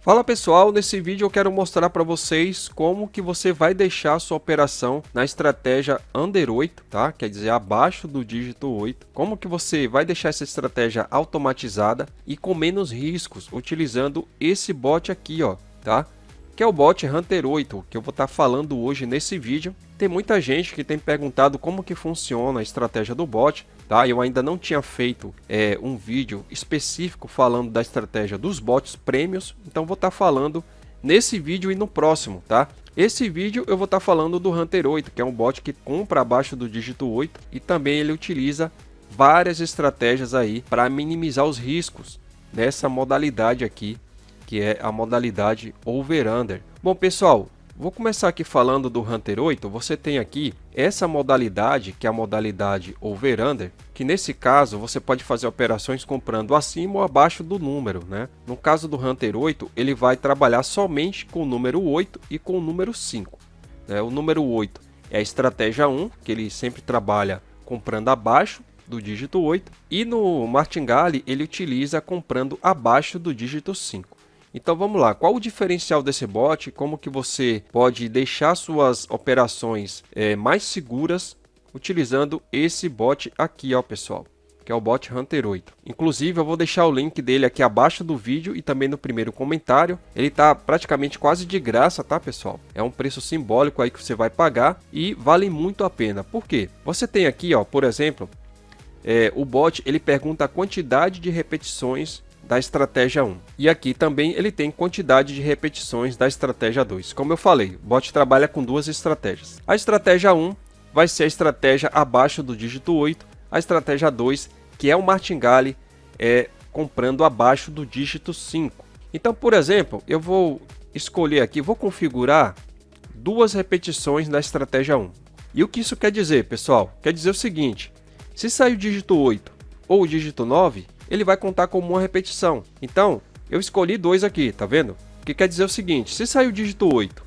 Fala pessoal, nesse vídeo eu quero mostrar para vocês como que você vai deixar a sua operação na estratégia under 8, tá? Quer dizer, abaixo do dígito 8. Como que você vai deixar essa estratégia automatizada e com menos riscos, utilizando esse bot aqui, ó, tá? Que é o bot Hunter 8, que eu vou estar falando hoje nesse vídeo. Tem muita gente que tem perguntado como que funciona a estratégia do bot, tá? Eu ainda não tinha feito um vídeo específico falando da estratégia dos bots prêmios, então vou estar falando nesse vídeo e no próximo, tá? Esse vídeo eu vou estar falando do Hunter 8, que é um bot que compra abaixo do dígito 8 e também ele utiliza várias estratégias aí para minimizar os riscos nessa modalidade aqui, que é a modalidade over-under. Bom pessoal, vou começar aqui falando do Hunter 8. Você tem aqui essa modalidade, que é a modalidade over-under, que nesse caso você pode fazer operações comprando acima ou abaixo do número, né? No caso do Hunter 8, ele vai trabalhar somente com o número 8 e com o número 5. O número 8 é a estratégia 1, que ele sempre trabalha comprando abaixo do dígito 8, e no Martingale ele utiliza comprando abaixo do dígito 5. Então vamos lá, qual o diferencial desse bot? Como que você pode deixar suas operações mais seguras utilizando esse bot aqui, ó pessoal, que é o bot Hunter 8. Inclusive eu vou deixar o link dele aqui abaixo do vídeo e também no primeiro comentário. Ele está praticamente quase de graça, tá pessoal? É um preço simbólico aí que você vai pagar e vale muito a pena. Por quê? Você tem aqui, ó, por exemplo, o bot ele pergunta a quantidade de repetições da estratégia 1. E aqui também ele tem quantidade de repetições da estratégia 2. Como eu falei, o bot trabalha com duas estratégias. A estratégia 1 vai ser a estratégia abaixo do dígito 8. A estratégia 2, que é o Martingale, comprando abaixo do dígito 5. Então, por exemplo, eu vou escolher aqui, vou configurar duas repetições da estratégia 1. E o que isso quer dizer, pessoal? Quer dizer o seguinte, se sair o dígito 8 ou o dígito 9, ele vai contar como uma repetição. Então, eu escolhi dois aqui, tá vendo? O que quer dizer o seguinte, se sair o dígito 8,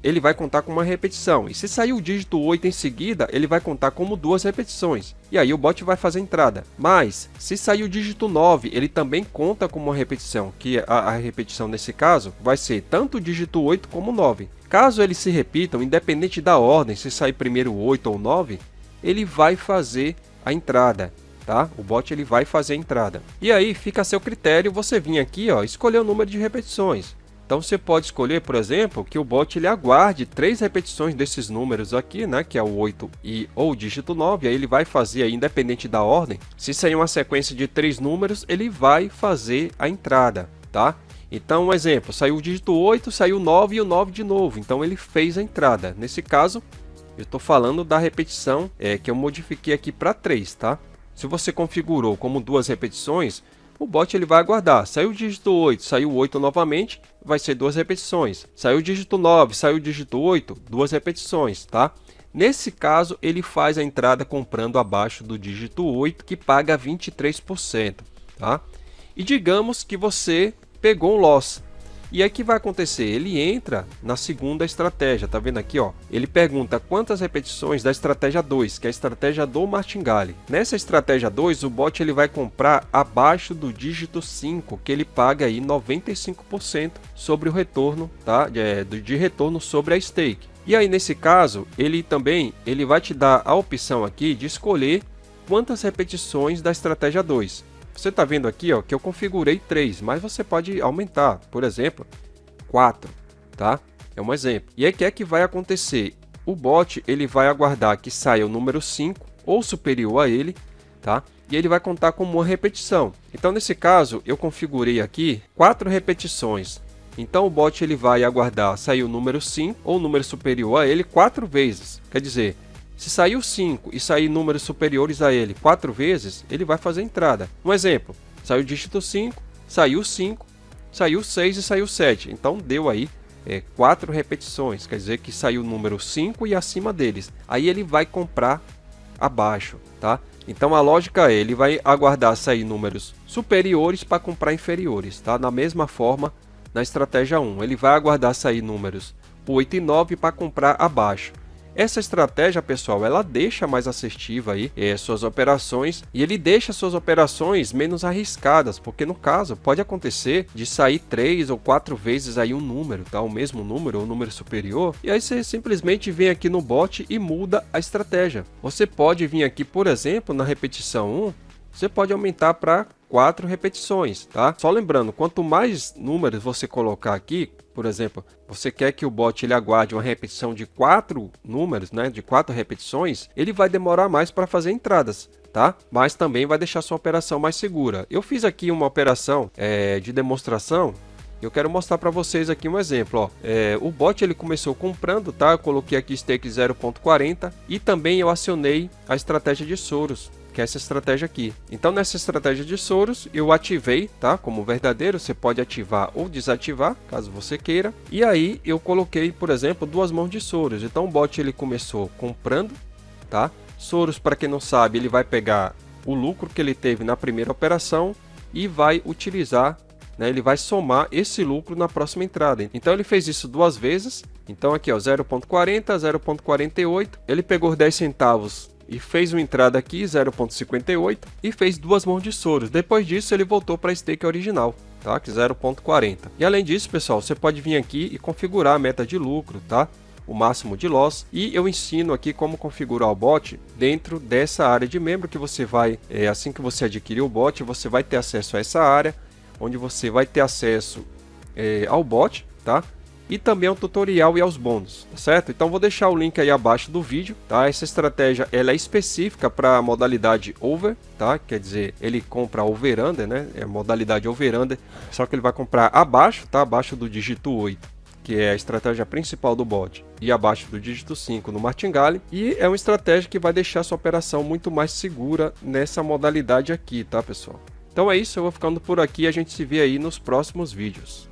ele vai contar como uma repetição. E se sair o dígito 8 em seguida, ele vai contar como duas repetições. E aí o bot vai fazer a entrada. Mas, se sair o dígito 9, ele também conta como uma repetição. Que a repetição nesse caso vai ser tanto o dígito 8 como o 9. Caso eles se repitam, independente da ordem, se sair primeiro o 8 ou o 9, ele vai fazer a entrada. Tá? O bot ele vai fazer a entrada. E aí fica a seu critério você vir aqui, ó, escolher o número de repetições. Então você pode escolher, por exemplo, que o bot ele aguarde 3 repetições desses números aqui, né, que é o 8 ou o dígito 9, aí ele vai fazer aí, independente da ordem. Se sair uma sequência de 3 números, ele vai fazer a entrada, tá? Então, um exemplo, saiu o dígito 8, saiu o 9 e o 9 de novo. Então ele fez a entrada. Nesse caso, eu estou falando da repetição que eu modifiquei aqui para 3, tá? Se você configurou como duas repetições, o bot ele vai aguardar. Saiu o dígito 8, saiu o 8 novamente, vai ser duas repetições. Saiu o dígito 9, saiu o dígito 8, duas repetições, tá? Nesse caso, ele faz a entrada comprando abaixo do dígito 8, que paga 23%, tá? E digamos que você pegou um loss. E aí o que vai acontecer? Ele entra na segunda estratégia, tá vendo aqui, ó? Ele pergunta quantas repetições da estratégia 2, que é a estratégia do Martingale. Nessa estratégia 2, o bot ele vai comprar abaixo do dígito 5, que ele paga aí 95% sobre o retorno, tá? De retorno sobre a stake. E aí nesse caso, ele vai te dar a opção aqui de escolher quantas repetições da estratégia 2. Você está vendo aqui, ó, que eu configurei 3, mas você pode aumentar, por exemplo, 4, tá? É um exemplo. E aí o que é que vai acontecer? O bot ele vai aguardar que saia o número 5 ou superior a ele, tá? E ele vai contar como uma repetição. Então nesse caso eu configurei aqui 4 repetições. Então o bot ele vai aguardar sair o número 5 ou o número superior a ele 4 vezes. Quer dizer, se sair o 5 e sair números superiores a ele 4 vezes, ele vai fazer a entrada. Um exemplo, saiu o dígito 5, saiu o 5, saiu o 6 e saiu o 7. Então deu aí 4 repetições, quer dizer que saiu o número 5 e acima deles. Aí ele vai comprar abaixo, tá? Então a lógica é, ele vai aguardar sair números superiores para comprar inferiores, tá? Da mesma forma, na estratégia 1, ele vai aguardar sair números 8 e 9 para comprar abaixo. Essa estratégia, pessoal, ela deixa mais assertiva aí suas operações e ele deixa suas operações menos arriscadas, porque no caso pode acontecer de sair 3 ou 4 vezes aí um número, tá? O mesmo número ou um número superior, e aí você simplesmente vem aqui no bot e muda a estratégia. Você pode vir aqui, por exemplo, na repetição 1, você pode aumentar para 4 repetições, tá? Só lembrando, quanto mais números você colocar aqui, por exemplo, você quer que o bot ele aguarde uma repetição de 4 números, né, de 4 repetições, ele vai demorar mais para fazer entradas, tá? Mas também vai deixar sua operação mais segura. Eu fiz aqui uma operação de demonstração. Eu quero mostrar para vocês aqui um exemplo, ó. O bot ele começou comprando, tá? Eu coloquei aqui stake 0.40 e também eu acionei a estratégia de Soros, que é essa estratégia aqui. Então nessa estratégia de Soros eu ativei, tá? Como verdadeiro, você pode ativar ou desativar, caso você queira. E aí eu coloquei, por exemplo, 2 mãos de Soros. Então o bot ele começou comprando, tá? Soros, para quem não sabe, ele vai pegar o lucro que ele teve na primeira operação e vai utilizar, né? Ele vai somar esse lucro na próxima entrada. Então ele fez isso 2 vezes. Então aqui, ó, 0.40, 0.48. Ele pegou 10 centavos e fez uma entrada aqui, 0.58, e fez 2 mãos de Soros. Depois disso, ele voltou para a stake original, tá? Que 0.40. E além disso, pessoal, você pode vir aqui e configurar a meta de lucro, tá? O máximo de loss. E eu ensino aqui como configurar o bot dentro dessa área de membro que você vai, assim que você adquirir o bot, você vai ter acesso a essa área, onde você vai ter acesso ao bot, tá? E também ao tutorial e aos bônus, tá certo? Então vou deixar o link aí abaixo do vídeo, tá? Essa estratégia ela é específica para a modalidade over, tá? Quer dizer, ele compra over under, né? É a modalidade over under, só que ele vai comprar abaixo, tá? Abaixo do dígito 8, que é a estratégia principal do bot, e abaixo do dígito 5 no Martingale, e é uma estratégia que vai deixar sua operação muito mais segura nessa modalidade aqui, tá, pessoal? Então é isso, eu vou ficando por aqui, a gente se vê aí nos próximos vídeos.